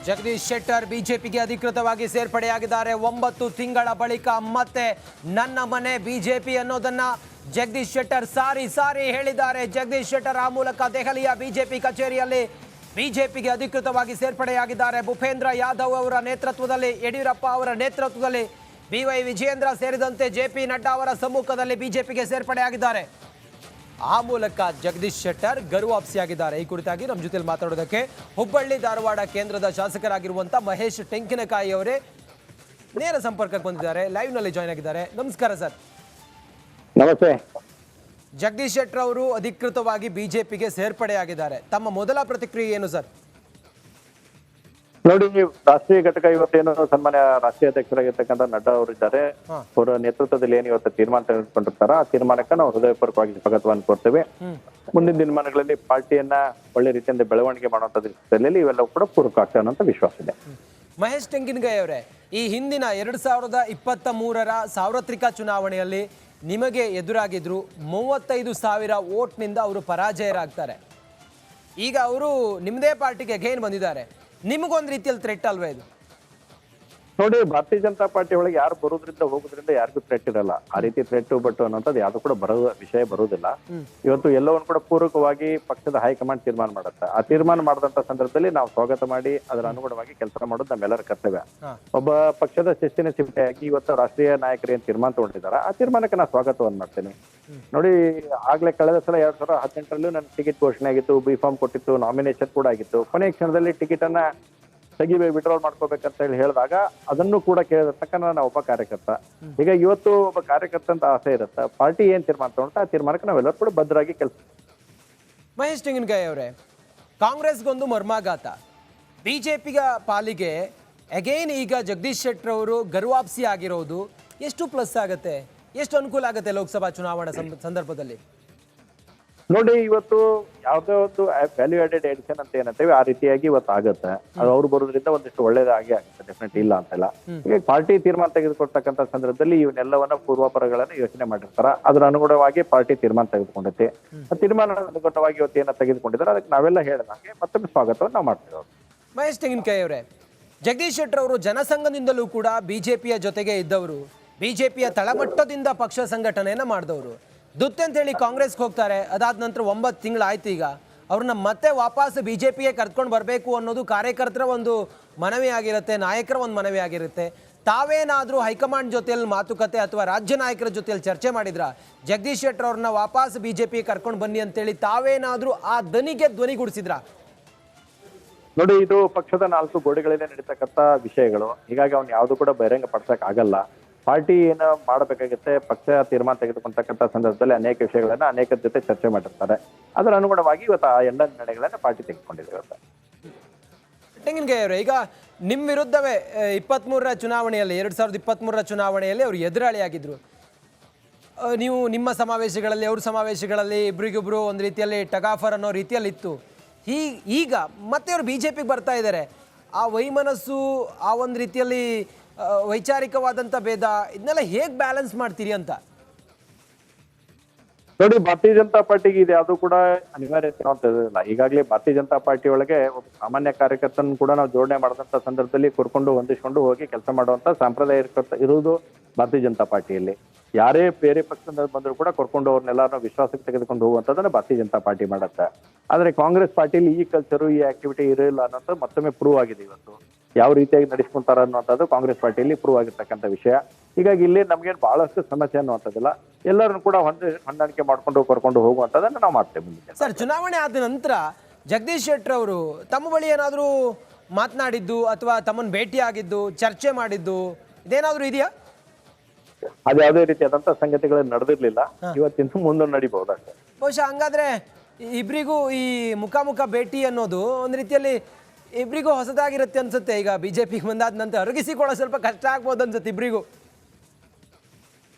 ಜಗದೀಶ್ ಶೆಟ್ಟರ್ ಬಿಜೆಪಿಗೆ ಅಧಿಕೃತವಾಗಿ ಸೇರ್ಪಡೆಯಾಗಿದ್ದಾರೆ. 9 ತಿಂಗಳ ಬಳಿಕ ಮತ್ತೆ ನನ್ನ ಮನೆ ಬಿಜೆಪಿ ಅನ್ನೋದನ್ನ ಜಗದೀಶ್ ಶೆಟ್ಟರ್ ಸಾರಿ ಹೇಳಿದ್ದಾರೆ. ಜಗದೀಶ್ ಶೆಟ್ಟರ್ ಆ ಮೂಲಕ ದೆಹಲಿಯ ಬಿಜೆಪಿ ಕಚೇರಿಯಲ್ಲಿ ಬಿಜೆಪಿಗೆ ಅಧಿಕೃತವಾಗಿ ಸೇರ್ಪಡೆಯಾಗಿದ್ದಾರೆ. ಭೂಪೇಂದ್ರ ಯಾದವ್ ಅವರ ನೇತೃತ್ವದಲ್ಲಿ, ಯಡಿಯೂರಪ್ಪ ಅವರ ನೇತೃತ್ವದಲ್ಲಿ, BY ವಿಜಯೇಂದ್ರ ಸೇರಿದಂತೆ JP ನಡ್ಡಾ ಅವರ ಸಮ್ಮುಖದಲ್ಲಿ ಬಿಜೆಪಿಗೆ ಸೇರ್ಪಡೆಯಾಗಿದ್ದಾರೆ. ಆ ಮೂಲಕ ಜಗದೀಶ್ ಶೆಟ್ಟರ್ ಗರುವಾಪ್ಸಿಯಾಗಿದ್ದಾರೆ. ಈ ಕುರಿತಾಗಿ ನಮ್ಮ ಜೊತೆ ಮಾತಾಡೋದಕ್ಕೆ ಹುಬ್ಬಳ್ಳಿ ಧಾರವಾಡ ಕೇಂದ್ರದ ಶಾಸಕರಾಗಿರುವಂತ ಮಹೇಶ್ ಟೆಂಕಿನಕಾಯಿ ಅವರೇ ನೇರ ಸಂಪರ್ಕಕ್ಕೆ ಬಂದಿದ್ದಾರೆ, ಲೈವ್ ನಲ್ಲಿ ಜಾಯ್ನ್ ಆಗಿದ್ದಾರೆ. ನಮಸ್ಕಾರ ಸರ್. ನಮಸ್ತೆ. ಜಗದೀಶ್ ಶೆಟ್ಟರ್ ಅವರು ಅಧಿಕೃತವಾಗಿ ಬಿಜೆಪಿಗೆ ಸೇರ್ಪಡೆಯಾಗಿದ್ದಾರೆ. ತಮ್ಮ ಮೊದಲ ಪ್ರತಿಕ್ರಿಯೆ ಏನು ಸರ್? ನೋಡಿ, ರಾಷ್ಟ್ರೀಯ ಘಟಕ ಇವತ್ತೇನು ಸನ್ಮಾನ್ಯ ರಾಷ್ಟ್ರೀಯ ಅಧ್ಯಕ್ಷರಾಗಿರ್ತಕ್ಕಂಥ ನಡ್ಡಾ ಅವರಿದ್ದಾರೆ. ಅವರ ನೇತೃತ್ವದಲ್ಲಿ ಏನು ಇವತ್ತು ತೀರ್ಮಾನ ತೆಗೆದುಕೊಂಡಿರ್ತಾರ, ಆ ತೀರ್ಮಾನಕ್ಕೆ ನಾವು ಹೃದಯಪೂರ್ವಕವಾಗಿ ಸ್ವಾಗತವನ್ನು ಕೋರ್ತೇವೆ. ಮುಂದಿನ ದಿನಮಾನಗಳಲ್ಲಿ ಪಾರ್ಟಿಯನ್ನ ಒಳ್ಳೆ ರೀತಿಯಿಂದ ಬೆಳವಣಿಗೆ ಮಾಡುವಂತ ದೃಷ್ಟಿಯಲ್ಲಿ ಇವೆಲ್ಲವೂ ಕೂಡ ಪೂರಕ ಆಗ್ತದೆ ಅನ್ನೋ ವಿಶ್ವಾಸ ಇದೆ. ಮಹೇಶ್ ಟೆಂಗಿನಕಾಯಿ ಅವರೇ, ಈ ಹಿಂದಿನ 2023ರ ಸಾರ್ವತ್ರಿಕ ಚುನಾವಣೆಯಲ್ಲಿ ನಿಮಗೆ ಎದುರಾಗಿದ್ರು 35,000 ವೋಟ್ನಿಂದ ಅವರು ಪರಾಜಯರಾಗ್ತಾರೆ. ಈಗ ಅವರು ನಿಮ್ಮದೇ ಪಾರ್ಟಿಗೆ ಗೇನ್ ಬಂದಿದ್ದಾರೆ. ನಿಮಗೊಂದು ರೀತಿಯಲ್ಲಿ ಥ್ರೆಟ್ ಅಲ್ವೇ ಇದು? ನೋಡಿ, ಭಾರತೀಯ ಜನತಾ ಪಾರ್ಟಿ ಒಳಗೆ ಯಾರು ಬರೋದ್ರಿಂದ ಹೋಗೋದ್ರಿಂದ ಯಾರಿಗೂ ಥ್ರೆಟ್ ಇರಲ್ಲ. ಆ ರೀತಿ ಥ್ರೆಟ್ ಬಟ್ ಅನ್ನೋದು ಯಾವ್ದು ಕೂಡ ವಿಷಯ ಬರುವುದಿಲ್ಲ. ಇವತ್ತು ಎಲ್ಲವನ್ನು ಕೂಡ ಪೂರಕವಾಗಿ ಪಕ್ಷದ ಹೈಕಮಾಂಡ್ ತೀರ್ಮಾನ ಮಾಡುತ್ತೆ. ಆ ತೀರ್ಮಾನ ಮಾಡಿದಂತ ಸಂದರ್ಭದಲ್ಲಿ ನಾವು ಸ್ವಾಗತ ಮಾಡಿ ಅದರ ಅನುಗುಣವಾಗಿ ಕೆಲಸ ಮಾಡೋದು ನಮ್ಮೆಲ್ಲರ ಕರ್ತವ್ಯ. ಒಬ್ಬ ಪಕ್ಷದ ಶಿಸ್ತಿನ ಚಿಂತೆಯಾಗಿ ಇವತ್ತು ರಾಷ್ಟ್ರೀಯ ನಾಯಕರು ಏನ್ ತೀರ್ಮಾನ ತಗೊಂಡಿದ್ದಾರೆ, ಆ ತೀರ್ಮಾನಕ್ಕೆ ನಾನು ಸ್ವಾಗತವನ್ನು ಮಾಡ್ತೇನೆ. ನೋಡಿ, ಆಗ್ಲೇ ಕಳೆದ ಸಲ 2018ರಲ್ಲೂ ನನ್ನ ಟಿಕೆಟ್ ಘೋಷಣೆ ಆಗಿತ್ತು, B.Pharm ಕೊಟ್ಟಿತ್ತು, ನಾಮಿನೇಷನ್ ಕೂಡ ಆಗಿತ್ತು. ಕೊನೆಯ ಕ್ಷಣದಲ್ಲಿ ಟಿಕೆಟ್ ಅನ್ನ ವಿಡ್ರಾಲ್ ಮಾಡ್ಕೋಬೇಕಂತ ಹೇಳಿದಾಗ ಅದನ್ನು ಕೂಡ ಕೇಳಿರ್ತಕ್ಕಂಥ ನಾವು ಒಬ್ಬ ಕಾರ್ಯಕರ್ತ. ಈಗ ಇವತ್ತು ಒಬ್ಬ ಕಾರ್ಯಕರ್ತ ಅಂತ ಆಸೆ ಇರುತ್ತೆ. ಪಾರ್ಟಿ ಏನ್ ತೀರ್ಮಾನ ತಗೊಂಡ ಆ ತೀರ್ಮಾನಕ್ಕೆ ನಾವೆಲ್ಲರೂ ಕೂಡ ಭದ್ರಾಗಿ ಕೆಲಸ. ಮಹೇಶ್ ಟೆಂಗಿನಕಾಯಿ ಅವರೇ, ಕಾಂಗ್ರೆಸ್ಗೊಂದು ಮರ್ಮಾಘಾತ, ಬಿಜೆಪಿಗ ಪಾಲಿಗೆ ಅಗೈನ್ ಈಗ ಜಗದೀಶ್ ಶೆಟ್ಟರ್ ಅವರು ಗರುವಾಪ್ಸಿ ಆಗಿರೋದು ಎಷ್ಟು ಪ್ಲಸ್ ಆಗುತ್ತೆ, ಎಷ್ಟು ಅನುಕೂಲ ಆಗುತ್ತೆ ಲೋಕಸಭಾ ಚುನಾವಣಾ ಸಂದರ್ಭದಲ್ಲಿ? ನೋಡಿ, ಇವತ್ತು ಯಾವುದೇ ಒಂದು ವ್ಯಾಲ್ಯೂ ಆಡೆಡ್ ಎಡಿಷನ್ ಅಂತ ಏನಂತೇವೆ ಆ ರೀತಿಯಾಗಿ ಇವತ್ತು ಆಗುತ್ತೆ. ಅದು ಅವ್ರು ಬರೋದ್ರಿಂದ ಒಂದಿಷ್ಟು ಒಳ್ಳೇದಾಗಿ ಆಗುತ್ತೆ, ಡೆಫಿನೆಟ್ ಇಲ್ಲ ಅಂತಲ್ಲ. ಈಗ ಪಾರ್ಟಿ ತೀರ್ಮಾನ ತೆಗೆದುಕೊಳ್ತಕ್ಕಂಥ ಸಂದರ್ಭದಲ್ಲಿ ಇವನ್ನೆಲ್ಲವನ್ನ ಪೂರ್ವಾಪರಗಳನ್ನ ಯೋಚನೆ ಮಾಡಿರ್ತಾರ. ಅದರ ಅನುಗುಣವಾಗಿ ಪಾರ್ಟಿ ತೀರ್ಮಾನ ತೆಗೆದುಕೊಂಡೈತಿ. ಆ ತೀರ್ಮಾನ ಅನುಗುಣವಾಗಿ ಇವತ್ತು ಏನ ತೆಗೆದುಕೊಂಡಿದ್ದಾರೆ ಅದಕ್ಕೆ ನಾವೆಲ್ಲ ಹೇಳಿದಂಗೆ ಮತ್ತೊಮ್ಮೆ ಸ್ವಾಗತವನ್ನು ನಾವು ಮಾಡ್ತೀವಿ. ಮಹೇಶ್ ಟೆಂಗಿನಕಾಯಿ ಅವರೇ, ಜಗದೀಶ್ ಶೆಟ್ಟರ್ ಅವರು ಜನಸಂಘದಿಂದಲೂ ಕೂಡ ಬಿಜೆಪಿಯ ಜೊತೆಗೆ ಇದ್ದವರು, ಬಿಜೆಪಿಯ ತಳಮಟ್ಟದಿಂದ ಪಕ್ಷ ಸಂಘಟನೆಯನ್ನ ಮಾಡಿದವರು. ದುತ್ತೆ ಅಂತ ಹೇಳಿ ಕಾಂಗ್ರೆಸ್ಗೆ ಹೋಗ್ತಾರೆ. ಅದಾದ ನಂತರ 9 ತಿಂಗಳಾಯ್ತು. ಈಗ ಅವ್ರನ್ನ ಮತ್ತೆ ವಾಪಸ್ ಬಿಜೆಪಿಗೆ ಕರ್ಕೊಂಡು ಬರಬೇಕು ಅನ್ನೋದು ಕಾರ್ಯಕರ್ತರ ಒಂದು ಮನವಿ ಆಗಿರುತ್ತೆ, ನಾಯಕರ ಒಂದು ಮನವಿ ಆಗಿರುತ್ತೆ. ತಾವೇನಾದರೂ ಹೈಕಮಾಂಡ್ ಜೊತೆಯಲ್ಲಿ ಮಾತುಕತೆ ಅಥವಾ ರಾಜ್ಯ ನಾಯಕರ ಜೊತೆಯಲ್ಲಿ ಚರ್ಚೆ ಮಾಡಿದ್ರ ಜಗದೀಶ್ ಶೆಟ್ಟರ್ ಅವ್ರನ್ನ ವಾಪಸ್ ಬಿಜೆಪಿಗೆ ಕರ್ಕೊಂಡು ಬನ್ನಿ ಅಂತೇಳಿ ತಾವೇನಾದರೂ ಆ ಧ್ವನಿಗೂಡಿಸಿದ್ರ? ನೋಡಿ, ಇದು ಪಕ್ಷದ 4 ಗೋಡೆಗಳಲ್ಲೇ ನಡೀತಕ್ಕಂಥ ವಿಷಯಗಳು. ಹೀಗಾಗಿ ಅವ್ನು ಯಾವ್ದು ಕೂಡ ಬಹಿರಂಗ ಪಡಿಸಕ್ ಆಗಲ್ಲ. ಪಾರ್ಟಿ ಏನು ಮಾಡಬೇಕಾಗುತ್ತೆ, ಪಕ್ಷ ತೀರ್ಮಾನ ತೆಗೆದುಕೊಂತಕ್ಕಂಥ ಸಂದರ್ಭದಲ್ಲಿ ಅನೇಕ ವಿಷಯಗಳನ್ನ ಅನೇಕರ ಜೊತೆ ಚರ್ಚೆ ಮಾಡಿರ್ತಾರೆ. ಅದರ ಅನುಗುಣವಾಗಿ ಇವತ್ತು ಆ ಎಲ್ಲ ನಿರ್ಣಯಗಳನ್ನ ಪಾರ್ಟಿ ತೆಗೆದುಕೊಂಡಿದೆ. ಟೆಂಗಿನಕಾಯಿ ಅವರೇ, ಈಗ ನಿಮ್ಮ ವಿರುದ್ಧವೇ 23ರ ಚುನಾವಣೆಯಲ್ಲಿ 2023ರ ಚುನಾವಣೆಯಲ್ಲಿ ಅವರು ಎದುರಾಳಿಯಾಗಿದ್ರು. ನೀವು ನಿಮ್ಮ ಸಮಾವೇಶಗಳಲ್ಲಿ ಅವ್ರ ಸಮಾವೇಶಗಳಲ್ಲಿ ಇಬ್ರಿಗೊಬ್ರು ಒಂದು ರೀತಿಯಲ್ಲಿ ಟಗಾಫರ್ ಅನ್ನೋ ರೀತಿಯಲ್ಲಿ ಇತ್ತು. ಈಗ ಮತ್ತೆ ಅವರು ಬಿಜೆಪಿಗೆ ಬರ್ತಾ ಇದ್ದಾರೆ. ಆ ವೈಮನಸ್ಸು, ಆ ಒಂದು ರೀತಿಯಲ್ಲಿ ವೈಚಾರಿಕವಾದಂತ ಭೇದ, ಇದನ್ನೆಲ್ಲ ಹೇಗ್ ಬ್ಯಾಲೆನ್ಸ್ ಮಾಡ್ತೀರಿ ಅಂತ? ನೋಡಿ, ಭಾರತೀಯ ಜನತಾ ಪಾರ್ಟಿಗೆ ಇದು ಯಾವುದು ಕೂಡ ಅನಿವಾರ್ಯತೆ ಇಲ್ಲ. ಈಗಾಗಲೇ ಭಾರತೀಯ ಜನತಾ ಪಾರ್ಟಿ ಒಳಗೆ ಒಬ್ಬ ಸಾಮಾನ್ಯ ಕಾರ್ಯಕರ್ತನ ಕೂಡ ನಾವು ಜೋಡಣೆ ಮಾಡಿದಂತ ಸಂದರ್ಭದಲ್ಲಿ ಕರ್ಕೊಂಡು ಹೊಂದಿಸ್ಕೊಂಡು ಹೋಗಿ ಕೆಲಸ ಮಾಡುವಂತ ಸಂಪ್ರದಾಯ ಇರುವುದು ಭಾರತೀಯ ಜನತಾ ಪಾರ್ಟಿಯಲ್ಲಿ. ಯಾರೇ ಬೇರೆ ಪಕ್ಷದಿಂದ ಬಂದ್ರು ಕೂಡ ಕರ್ಕೊಂಡು ಅವ್ರನ್ನೆಲ್ಲಾರು ವಿಶ್ವಾಸಕ್ಕೆ ತೆಗೆದುಕೊಂಡು ಹೋಗುವಂತದನ್ನ ಭಾರತೀಯ ಜನತಾ ಪಾರ್ಟಿ ಮಾಡುತ್ತೆ. ಆದ್ರೆ ಕಾಂಗ್ರೆಸ್ ಪಾರ್ಟಿಯಲ್ಲಿ ಈ ಕಲ್ಚರು, ಈ ಆಕ್ಟಿವಿಟಿ ಇರಲಿಲ್ಲ ಅನ್ನೋದು ಮತ್ತೊಮ್ಮೆ ಪ್ರೂವ್ ಆಗಿದೆ. ಇವತ್ತು ಯಾವ ರೀತಿಯಾಗಿ ನಡೆಸ್ಕೊಂತಾರ ಅನ್ನುವಂಥದ್ದು ಕಾಂಗ್ರೆಸ್ ಪಾರ್ಟಿಯಲ್ಲಿ ಪ್ರೂವ್ ಆಗಿರ್ತಕ್ಕಂಥ ವಿಷಯ. ಹೀಗಾಗಿ ಇಲ್ಲಿ ನಮ್ಗೇನು ಬಹಳಷ್ಟು ಸಮಸ್ಯೆ ಅನ್ನುವಂಥದ್ದಿಲ್ಲ. ಎಲ್ಲರನ್ನು ಕೂಡ ಹೊಂದಾಣಿಕೆ ಮಾಡ್ಕೊಂಡು ಕರ್ಕೊಂಡು ಹೋಗುವಂಥದ್ದನ್ನ ನಾವು ಮಾಡ್ತೇವೆ. ಸರ್, ಚುನಾವಣೆ ಆದ ನಂತರ ಜಗದೀಶ್ ಶೆಟ್ಟರ್ ಅವರು ತಮ್ಮ ಬಳಿ ಏನಾದರೂ ಮಾತನಾಡಿದ್ದು ಅಥವಾ ತಮ್ಮನ್ನು ಭೇಟಿ ಆಗಿದ್ದು, ಚರ್ಚೆ ಮಾಡಿದ್ದು ಇದೇನಾದ್ರೂ ಇದೆಯಾ? ಅದು ಯಾವುದೇ ರೀತಿಯಾದಂತ ಸಂಗತಿಗಳು ನಡೆದಿರ್ಲಿಲ್ಲ. ಇವತ್ತಿನ ಮುಂದೆ ನಡಿಬಹುದಾಗ್ತದೆ. ಬಹುಶಃ ಹಂಗಾದ್ರೆ ಇಬ್ರಿಗೂ ಈ ಮುಖಾಮುಖ ಭೇಟಿ ಅನ್ನೋದು ಒಂದು ರೀತಿಯಲ್ಲಿ ಇಬ್ರಿಗೂ ಹೊಸದಾಗಿರುತ್ತೆ ಅನ್ಸುತ್ತೆ. ಈಗ ಬಿಜೆಪಿಗೆ ಬಂದಾದ ನಂತರ ಅರಗಿಸಿಕೊಳ್ಳೋ ಸ್ವಲ್ಪ ಕಷ್ಟ ಆಗ್ಬೋದು ಅನ್ಸುತ್ತೆ ಇಬ್ರಿಗೂ.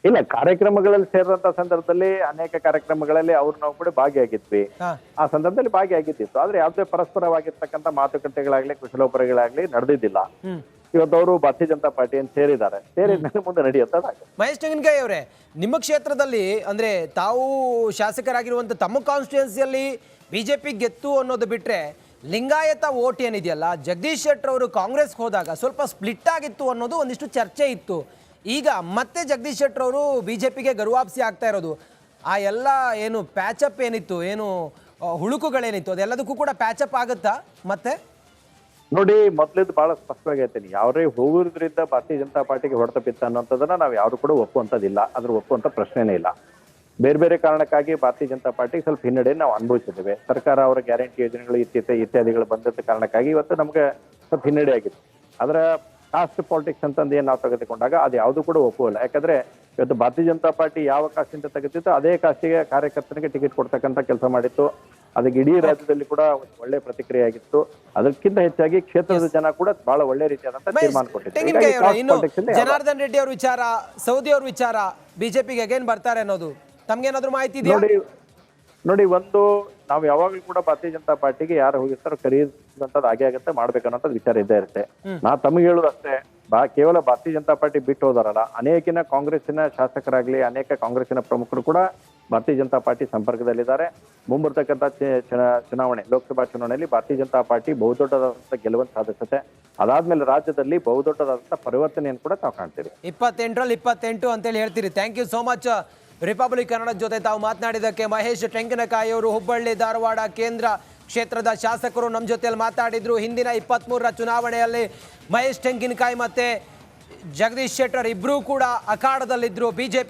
ಇಲ್ಲ, ಕಾರ್ಯಕ್ರಮಗಳಲ್ಲಿ ಸೇರಿದಂತ ಸಂದರ್ಭದಲ್ಲಿ ಅನೇಕ ಕಾರ್ಯಕ್ರಮಗಳಲ್ಲಿ ನಾವು ಕೂಡ ಭಾಗಿಯಾಗಿದ್ವಿ. ಆ ಸಂದರ್ಭದಲ್ಲಿ ಭಾಗಿಯಾಗಿದ್ದಿತ್ತು. ಆದ್ರೆ ಯಾವುದೇ ಪರಸ್ಪರವಾಗಿರ್ತಕ್ಕಂಥ ಮಾತುಕತೆಗಳಾಗ್ಲಿ ಕುಶಲೋಪರಿಗಳಾಗ್ಲಿ ನಡೆದಿದ್ದಿಲ್ಲ. ಇವತ್ತು ಅವರು ಭಾರತೀಯ ಜನತಾ ಪಾರ್ಟಿಯನ್ನು ಸೇರಿದ್ದಾರೆ. ಸೇರಿದ ಮುಂದೆ ನಡೆಯುತ್ತದೆ. ಮಹೇಶ್ ಟೆಂಗಿನಕಾಯಿ ಅವರೇ, ನಿಮ್ಮ ಕ್ಷೇತ್ರದಲ್ಲಿ ಅಂದ್ರೆ ತಾವು ಶಾಸಕರಾಗಿರುವಂತ ತಮ್ಮ ಕಾನ್ಸ್ಟಿಟ್ಯೂನ್ಸಿಯಲ್ಲಿ ಬಿಜೆಪಿ ಗೆತ್ತು ಅನ್ನೋದು ಬಿಟ್ರೆ ಲಿಂಗಾಯತ ಓಟ್ ಏನಿದೆಯಲ್ಲ, ಜಗದೀಶ್ ಶೆಟ್ಟರ್ ಅವರು ಕಾಂಗ್ರೆಸ್ಗೆ ಹೋದಾಗ ಸ್ವಲ್ಪ ಸ್ಪ್ಲಿಟ್ ಆಗಿತ್ತು ಅನ್ನೋದು ಒಂದಿಷ್ಟು ಚರ್ಚೆ ಇತ್ತು. ಈಗ ಮತ್ತೆ ಜಗದೀಶ್ ಶೆಟ್ಟರ್ ಅವರು ಬಿಜೆಪಿಗೆ ಗರುವಾಪ್ಸಿ ಆಗ್ತಾ ಇರೋದು, ಆ ಎಲ್ಲ ಏನು ಪ್ಯಾಚಪ್ ಏನಿತ್ತು, ಏನು ಹುಳುಕುಗಳೇನಿತ್ತು ಅದೆಲ್ಲದಕ್ಕೂ ಕೂಡ ಪ್ಯಾಚಪ್ ಆಗುತ್ತಾ ಮತ್ತೆ? ನೋಡಿ, ಮೊದ್ಲಿದ್ದು ಬಹಳ ಸ್ಪಷ್ಟವಾಗಿ ಹೇಳ್ತೀನಿ, ಯಾವ್ರೇ ಹೋಗೋದ್ರಿಂದ ಭಾರತೀಯ ಜನತಾ ಪಾರ್ಟಿಗೆ ಹೊಡೆತ ಬಿತ್ತ ಅನ್ನೋಂಥದ್ದನ್ನ ನಾವು ಯಾರು ಕೂಡ ಒಪ್ಪುವಂಥದ್ದಿಲ್ಲ, ಅದ್ರ ಒಪ್ಪುವಂತ ಪ್ರಶ್ನೆನೇ ಇಲ್ಲ. ಬೇರೆ ಬೇರೆ ಕಾರಣಕ್ಕಾಗಿ ಭಾರತೀಯ ಜನತಾ ಪಾರ್ಟಿಗೆ ಸ್ವಲ್ಪ ಹಿನ್ನಡೆ ನಾವು ಅನುಭವಿಸಿದ್ದೇವೆ. ಸರ್ಕಾರ ಅವರ ಗ್ಯಾರಂಟಿ ಯೋಜನೆಗಳು ಇತ್ಯಾದಿಗಳು ಬಂದಂತ ಕಾರಣಕ್ಕಾಗಿ ಇವತ್ತು ನಮ್ಗೆ ಸ್ವಲ್ಪ ಹಿನ್ನಡೆ ಆಗಿತ್ತು. ಅದರ ಕಾಸ್ಟ್ ಪಾಲಿಟಿಕ್ಸ್ ಅಂತಂದು ಏನ್ ನಾವು ತೆಗೆದುಕೊಂಡಾಗ ಅದು ಯಾವುದು ಕೂಡ ಒಪ್ಪುವಲ್ಲ. ಯಾಕಂದ್ರೆ ಇವತ್ತು ಭಾರತೀಯ ಜನತಾ ಪಾರ್ಟಿ ಯಾವ ಕಾಸ್ಟಿಂದ ತೆಗೆದಿತ್ತು ಅದೇ ಕಾಸ್ಟಿಗೆ ಕಾರ್ಯಕರ್ತನಿಗೆ ಟಿಕೆಟ್ ಕೊಡ್ತಕ್ಕಂಥ ಕೆಲಸ ಮಾಡಿತ್ತು. ಅದಕ್ಕೆ ಇಡೀ ರಾಜ್ಯದಲ್ಲಿ ಕೂಡ ಒಳ್ಳೆ ಪ್ರತಿಕ್ರಿಯೆ ಆಗಿತ್ತು. ಅದಕ್ಕಿಂತ ಹೆಚ್ಚಾಗಿ ಕ್ಷೇತ್ರದ ಜನ ಕೂಡ ಬಹಳ ಒಳ್ಳೆ ರೀತಿಯಾದಂತ ತೀರ್ಮಾನ ಕೊಟ್ಟಿದ್ದಾರೆ. ಜನಾರ್ದನ್ ರೆಡ್ಡಿ ಅವ್ರ ವಿಚಾರ, ಸೌದಿ ಅವ್ರ ವಿಚಾರ, ಬಿಜೆಪಿಗೆ ಅಗೇನ್ ಬರ್ತಾರೆ ಅನ್ನೋದು ತಮ್ಗೇನಾದ್ರೂ ಮಾಹಿತಿ ಇದೆಯಾ? ನೋಡಿ, ಒಂದು ನಾವು ಯಾವಾಗ್ಲೂ ಕೂಡ ಭಾರತೀಯ ಜನತಾ ಪಾರ್ಟಿಗೆ ಯಾರು ಹೋಗಿರ್ತಾರೋ ಕರೆಯುವಂತದ್ದು ಹಾಗೆ ಆಗುತ್ತೆ, ಮಾಡ್ಬೇಕನ್ನೋಂಥದ್ದು ವಿಚಾರ ಇದ್ದೇ ಇರುತ್ತೆ. ನಾ ತಮಗೆ ಹೇಳುದಷ್ಟೇ, ಕೇವಲ ಭಾರತೀಯ ಜನತಾ ಪಾರ್ಟಿ ಬಿಟ್ಟು ಹೋದಾರಲ್ಲ, ಅನೇಕಿನ ಕಾಂಗ್ರೆಸ್ಸಿನ ಶಾಸಕರಾಗ್ಲಿ, ಅನೇಕ ಕಾಂಗ್ರೆಸ್ಸಿನ ಪ್ರಮುಖರು ಕೂಡ ಭಾರತೀಯ ಜನತಾ ಪಾರ್ಟಿ ಸಂಪರ್ಕದಲ್ಲಿದ್ದಾರೆ. ಮುಂಬರ್ತಕ್ಕಂಥ ಚುನಾವಣೆ, ಲೋಕಸಭಾ ಚುನಾವಣೆಯಲ್ಲಿ ಭಾರತೀಯ ಜನತಾ ಪಾರ್ಟಿ ಬಹುದೊಡ್ಡದಾದಂಥ ಗೆಲುವನ್ನು ಸಾಧಿಸುತ್ತೆ. ಅದಾದ್ಮೇಲೆ ರಾಜ್ಯದಲ್ಲಿ ಬಹುದೊಡ್ಡದಾದಂಥ ಪರಿವರ್ತನೆಯನ್ನು ಕೂಡ ತಾವು ಕಾಣ್ತೀರಿ. 28ರಲ್ಲಿ 28 ಅಂತೇಳಿ ಹೇಳ್ತೀರಿ. Thank you so much. Republic ಕನ್ನಡದ ಜೊತೆ ತಾವು ಮಾತನಾಡಿದ್ದಕ್ಕೆ. ಮಹೇಶ್ ಟೆಂಗಿನಕಾಯಿ ಅವರು ಹುಬ್ಬಳ್ಳಿ ಧಾರವಾಡ ಕೇಂದ್ರ ಕ್ಷೇತ್ರದ ಶಾಸಕರು ನಮ್ಮ ಜೊತೆಯಲ್ಲಿ ಮಾತಾಡಿದ್ರು. ಹಿಂದಿನ 23ರ ಚುನಾವಣೆಯಲ್ಲಿ ಮಹೇಶ್ ಟೆಂಗಿನಕಾಯಿ ಮತ್ತೆ ಜಗದೀಶ್ ಶೆಟ್ಟರ್ ಇಬ್ಬರೂ ಕೂಡ ಅಖಾಡದಲ್ಲಿದ್ದರು. ಬಿಜೆಪಿ